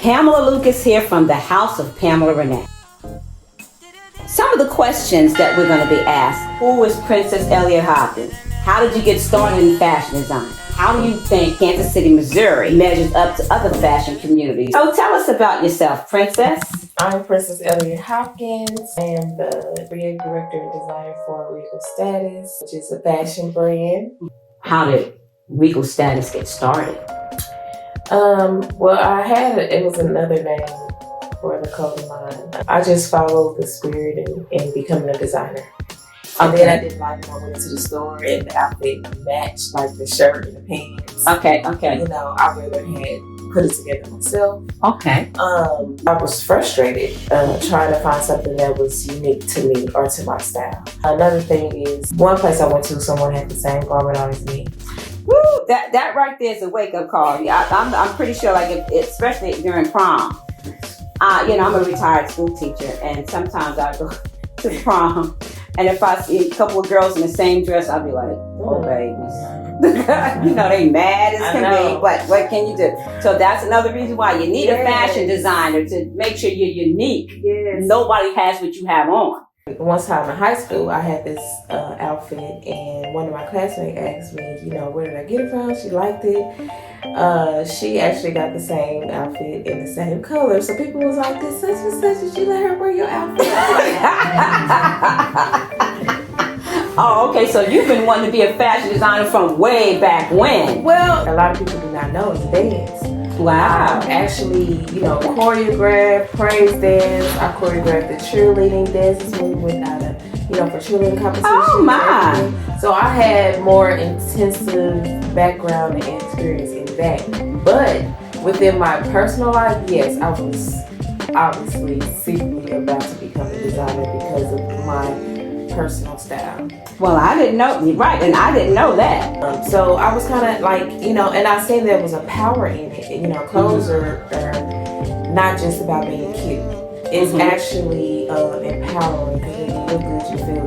Pamela Lucas here from the House of Pamela Renee. Some of the questions that we're going to be asked: who is Princess Elliott Hopkins? How did you get started in fashion design? How do you think Kansas City, Missouri measures up to other fashion communities? So tell us about yourself, Princess. I'm Princess Elliott Hopkins. I am the creative director and designer for Regal Status, which is a fashion brand. How did Regal Status get started? Well, it was another name for the clothing line. I just followed the spirit in becoming a designer. And then I didn't like when I went into the store and the outfit matched, like the shirt and the pants. Okay. You know, I rather had put it together myself. Okay. I was frustrated trying to find something that was unique to me or to my style. Another thing is, one place I went to, someone had the same garment on as me. Woo! That right there is a wake-up call. Yeah, I'm pretty sure, like, especially during prom. I'm a retired school teacher, and sometimes I go to prom, and if I see a couple of girls in the same dress, I'll be like, oh, babies. They mad as can be, but what can you do? So that's another reason why you need a fashion designer to make sure you're unique. Yes. Nobody has what you have on. One time in high school, I had this outfit, and one of my classmates asked me, where did I get it from? She liked it. She actually got the same outfit in the same color. So people was like, this such and such, did you let her wear your outfit? Oh, okay, so you've been wanting to be a fashion designer from way back when. Well, a lot of people do not know it's dance. Wow. Actually, choreographed, praise dance. I choreographed the cheerleading dances when we went out for cheerleading competitions. Oh my! So I had more intensive background and experience in that. But within my personal life, yes, I was obviously secretly about to become a designer because of my personal style. Well, I didn't know, right, and I didn't know that. So I was kind of like, and I say there was a power in it. Clothes are not just about being cute. It's actually empowering, because when you look good, you feel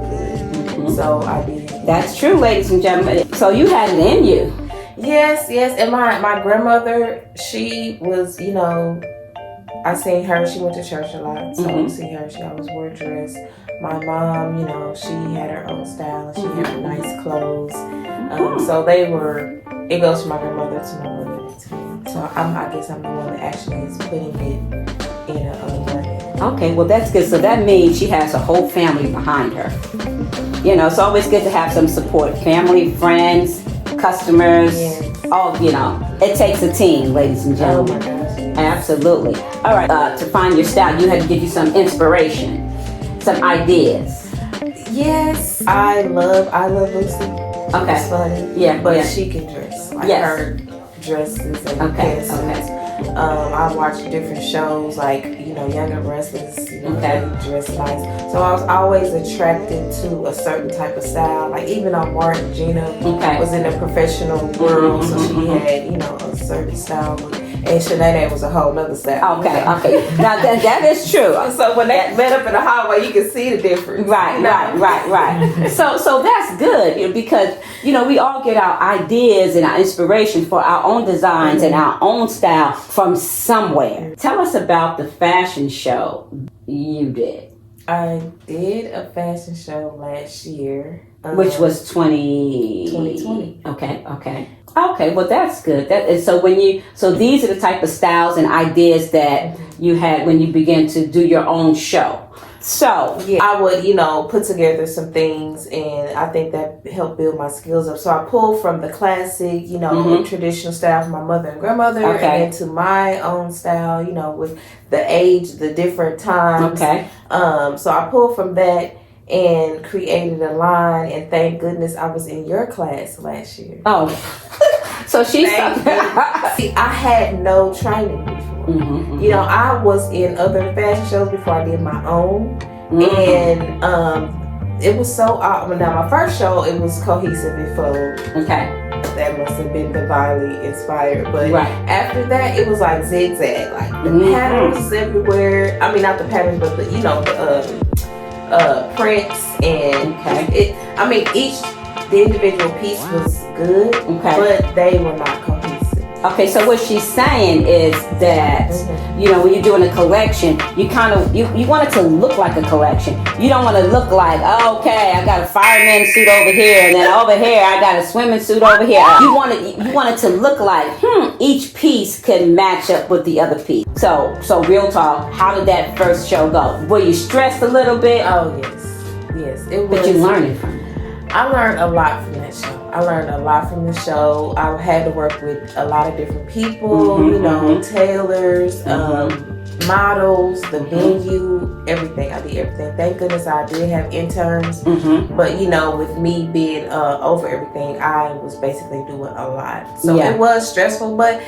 good. So I did. That's true, ladies and gentlemen. So you had it in you. Yes. And my grandmother, she was, I seen her, she went to church a lot. So I see her, she always wore a dress. My mom, she had her own style. She had nice clothes. So it goes from my grandmother to my mother to me. So I guess I'm the one that actually is putting it in a brand. Okay, well that's good. So that means she has a whole family behind her. It's always good to have some support. Family, friends, customers. Yes. All, it takes a team, ladies and gentlemen. Oh my gosh, yes. Absolutely. All right, to find your style, you had to give you some inspiration. Some ideas. Yes, I love Lucy. Okay. It's funny. Yeah, but yeah. she can dress. Like her dresses and Okay. I watch different shows like Younger Restless. They dress nice. So I was always attracted to a certain type of style. Like even on Martin, Gina was in the professional world, so she had a certain style. And Shanae was a whole nother style. Okay. Now that is true. So when they met up in the hallway, you can see the difference. Right. So that's good, because we all get our ideas and our inspiration for our own designs and our own style from somewhere. Tell us about the fashion show you did. I did a fashion show last year. Which was 2020. Okay, well that's good. So these are the type of styles and ideas that you had when you began to do your own show. So yeah, I would, put together some things, and I think that helped build my skills up. So I pulled from the classic, traditional style from my mother and grandmother, and into my own style, with the age, the different times. Okay. So I pulled from that and created a line, and thank goodness I was in your class last year. Oh, so she's See, I had no training before. I was in other fashion shows before I did my own, and it was so odd. Now my first show, it was cohesive and flow. Okay. That must have been divinely inspired. But after that, it was like zigzag, like the patterns everywhere. I mean, not the patterns, but the prints and the individual piece was good, but they were not cohesive. Okay, so what she's saying is that, you know, when you're doing a collection, you kind of, you want it to look like a collection. You don't want to look like, oh, okay, I got a fireman suit over here, and then over here I got a swimming suit over here. You want it to look like, each piece can match up with the other piece. So real talk, how did that first show go? Were you stressed a little bit? Oh, yes, it was. But you learned from it. I learned a lot from that show. I had to work with a lot of different people, you know, tailors, models, the venue, everything. I did everything. Thank goodness I did have interns. But, you know, with me being over everything, I was basically doing a lot. So it was stressful, but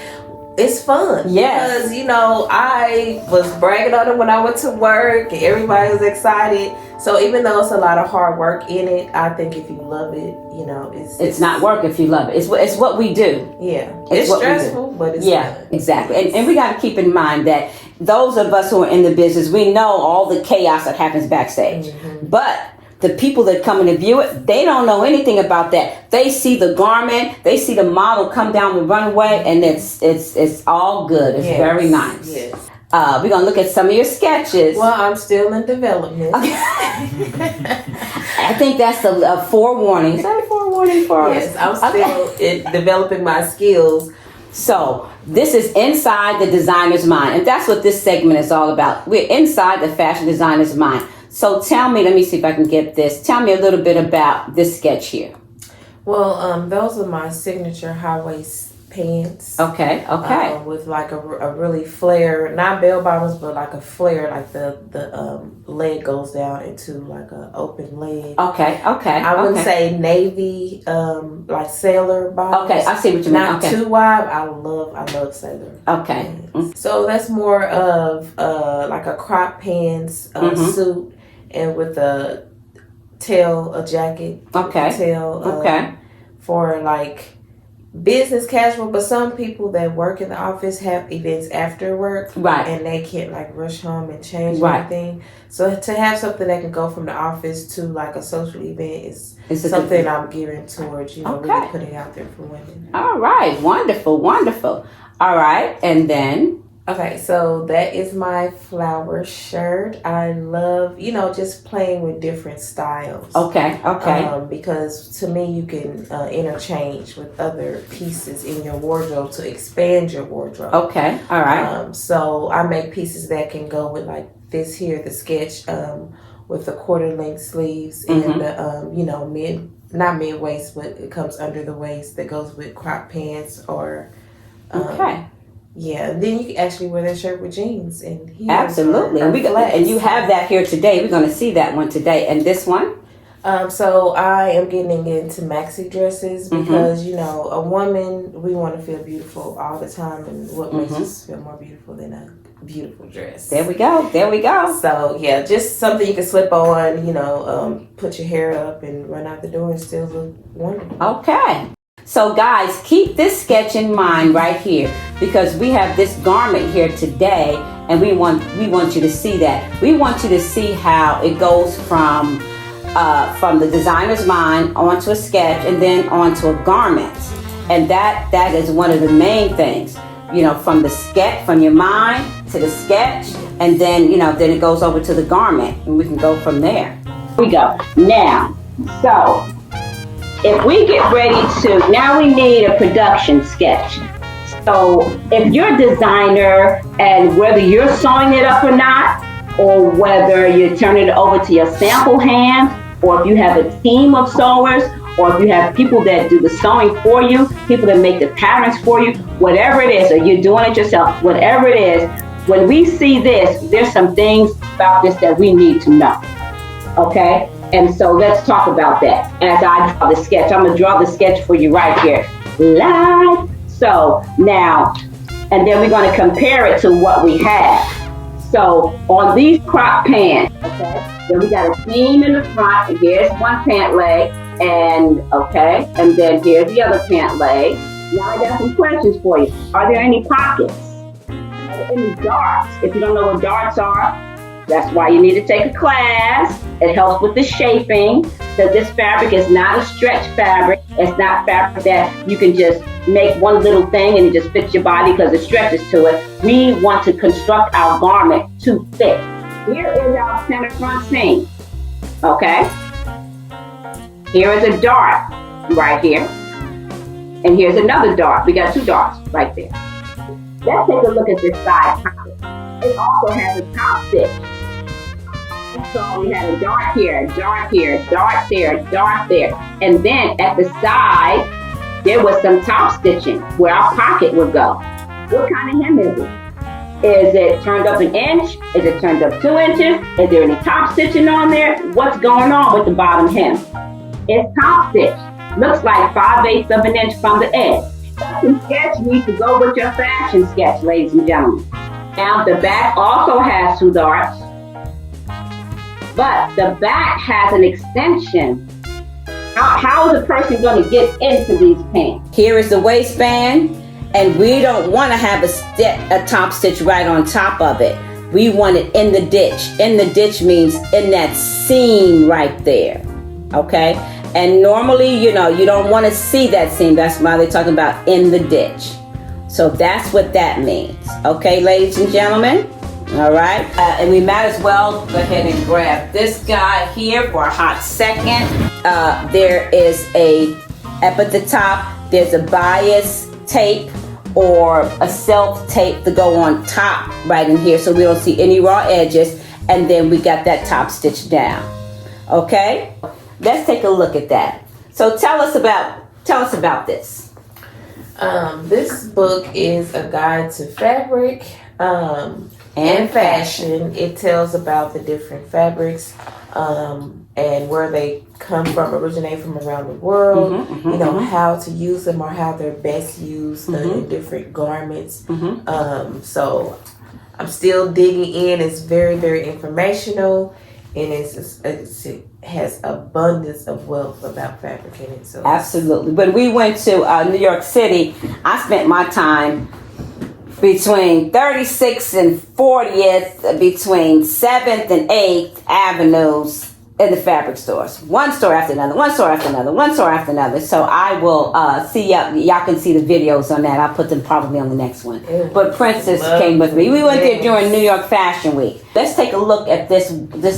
it's fun. Yes. Because, you know, I was bragging on it when I went to work and everybody was excited. So even though it's a lot of hard work in it, I think if you love it, you know, it's not work if you love it. It's what we do. Yeah. It's stressful, but it's fun. Exactly. And we got to keep in mind that those of us who are in the business, we know all the chaos that happens backstage. But the people that come in to view it, they don't know anything about that. They see the garment, they see the model come down the runway, and it's all good. It's very nice. Yes. We're going to look at some of your sketches. Well, I'm still in development. I think that's a forewarning. Is that a forewarning for us? Yes, I'm still developing my skills. So this is inside the designer's mind, and that's what this segment is all about. We're inside the fashion designer's mind. So tell me, let me see if I can get this. Tell me a little bit about this sketch here. Well, those are my signature high-waist pants. Okay. With like a really flare, not bell bottoms, but like a flare, like the leg goes down into like an open leg. Okay. I wouldn't say navy, like sailor bottoms. Okay, I see what you mean. Not too wide. I love sailor. Okay. So that's more of like a crop pants suit, and with a jacket. Okay. For like business casual, but some people that work in the office have events after work, right? And they can't like rush home and change anything. So to have something that can go from the office to like a social event is something I'm gearing towards. You know, really putting out there for women. All right, wonderful. All right, and then. Okay, so that is my flower shirt. I love, you know, just playing with different styles. Okay. Because to me, you can interchange with other pieces in your wardrobe to expand your wardrobe. Okay, all right. So I make pieces that can go with like this here, the sketch with the quarter-length sleeves and the, you know, not mid-waist, but it comes under the waist that goes with crop pants or... Yeah, then you can actually wear that shirt with jeans and heels. Absolutely, and you have that here today. We're going to see that one today, and this one. So I am getting into maxi dresses because you know a woman, we want to feel beautiful all the time, and what makes us feel more beautiful than a beautiful dress? There we go. So yeah, just something you can slip on. You know, put your hair up and run out the door and still look wonderful. Okay. So guys, keep this sketch in mind right here because we have this garment here today and we want you to see that. We want you to see how it goes from the designer's mind onto a sketch and then onto a garment. And that is one of the main things, you know, from the sketch, from your mind to the sketch, and then, you know, then it goes over to the garment and we can go from there. Here we go. Now, so if we get ready to, now we need a production sketch. So if you're a designer and whether you're sewing it up or not, or whether you're turning it over to your sample hand, or if you have a team of sewers, or if you have people that do the sewing for you, people that make the patterns for you, whatever it is, or you're doing it yourself, whatever it is, when we see this, there's some things about this that we need to know, okay? And so let's talk about that. As I draw the sketch, I'm gonna draw the sketch for you right here, live. So now, and then we're gonna compare it to what we have. So on these crop pants, okay, then we got a seam in the front, and here's one pant leg, and then here's the other pant leg. Now I got some questions for you. Are there any pockets? Are there any darts? If you don't know what darts are, that's why you need to take a class. It helps with the shaping, because this fabric is not a stretch fabric. It's not fabric that you can just make one little thing and it just fits your body because it stretches to it. We want to construct our garment to fit. Here is our center front seam. Okay? Here is a dart right here. And here's another dart. We got 2 darts right there. Let's take a look at this side pocket. It also has a top stitch. So we had a dart here, a dart here, a dart there, a dart there. And then at the side, there was some top stitching where our pocket would go. What kind of hem is it? Is it turned up 1 inch? Is it turned up 2 inches? Is there any top stitching on there? What's going on with the bottom hem? It's top stitch. Looks like 5/8 of an inch from the edge. Fashion sketch needs to go with your fashion sketch, ladies and gentlemen. Now the back also has 2 darts, but the back has an extension. How is a person going to get into these pants? Here is the waistband, and we don't want to have a top stitch right on top of it. We want it in the ditch. In the ditch means in that seam right there, okay? And normally, you don't want to see that seam. That's why they're talking about in the ditch. So that's what that means. Okay, ladies and gentlemen? All right. And we might as well go ahead and grab this guy here for a hot second. There is up at the top, there's a bias tape or a self tape to go on top right in here so we don't see any raw edges. And then we got that top stitch down. Okay? Let's take a look at that. So tell us about this. This book is a guide to fabric and fashion. It tells about the different fabrics and where they come from, originate from around the world. How to use them or how they're best used in different garments. So I'm still digging in. It's very, very informational. And it has abundance of wealth about fabric in it. So absolutely. When we went to New York City, I spent my time between 36th and 40th, between 7th and 8th Avenues in the fabric stores. One store after another, one store after another, one store after another. So I will see y'all can see the videos on that. I'll put them probably on the next one. But Princess came with me. We went there during New York Fashion Week. Let's take a look at this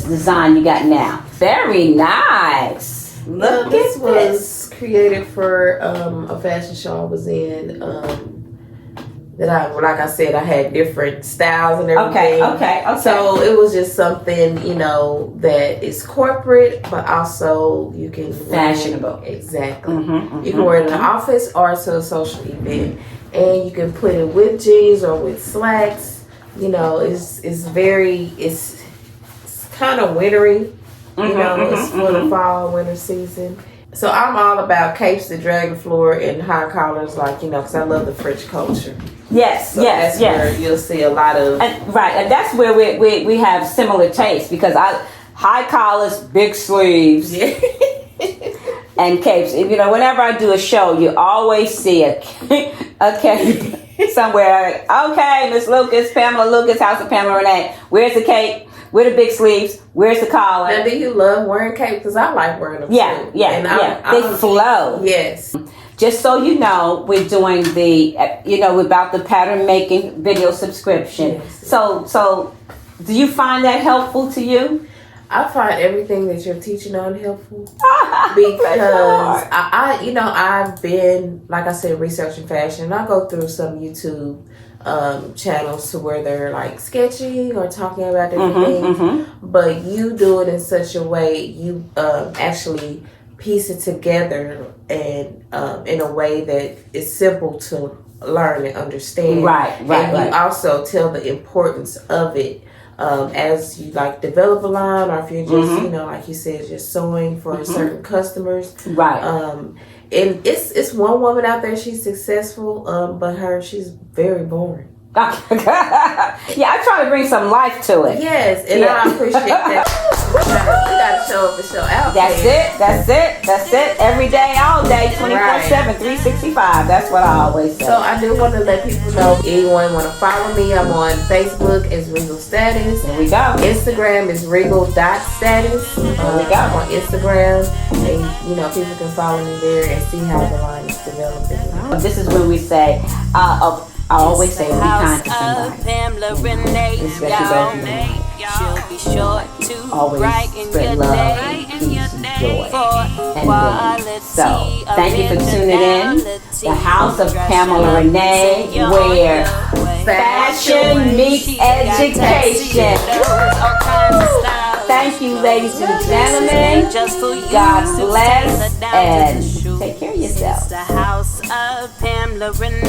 design you got now. Very nice. Look at this. This was created for a fashion show I was in. Like I said, I had different styles and everything. Okay. So it was just something, that is corporate, but also you can fashionable. Exactly. You can wear it in the office or to a social event, and you can put it with jeans or with slacks. It's kind of wintry. It's for the fall, winter season. So I'm all about capes that drag the floor and high collars, because I love the French culture. Yes, so yes. Where you'll see a lot of and that's where we have similar tastes because high collars, big sleeves, and capes. Whenever I do a show, you always see a cape somewhere. Okay, Miss Lucas, Pamela Lucas, House of Pamela Renee. Where's the cape? Where the big sleeves? Where's the collar? Now, do you love wearing cape? Because I like wearing them. Yeah. They flow. Yes. Just so you know, we're doing about the pattern making video subscription. Yes. So do you find that helpful to you? I find everything that you're teaching on helpful because I've been, like I said, researching fashion. And I go through some YouTube channels to where they're like sketching or talking about different things, but you do it in such a way you actually piece it together and in a way that is simple to learn and understand. Right. You also tell the importance of it as you develop a line, or if you're just like you said, just sewing for certain customers. Right. And it's one woman out there, she's successful, but she's very boring. Yeah, I try to bring some life to it. Yes, and I appreciate that. We gotta show up and show out. That's it. Every day, all day, 24/7, 365. That's what I always say. So I do want to let people know, if anyone want to follow me, I'm on Facebook as Regal Status. There we go. Instagram is Regal.status. There we go. On Instagram, and people can follow me there and see how the line is developing. This is when we say, I always say, be kind to somebody. Pamela Renee, she'll be sure to Always spread love, peace, joy, and goodness. So, thank you for tuning in. The House of Pamela Renee, where fashion meets education. Thank you, ladies and gentlemen. God bless and take care of yourself. The House of Pamela Renee.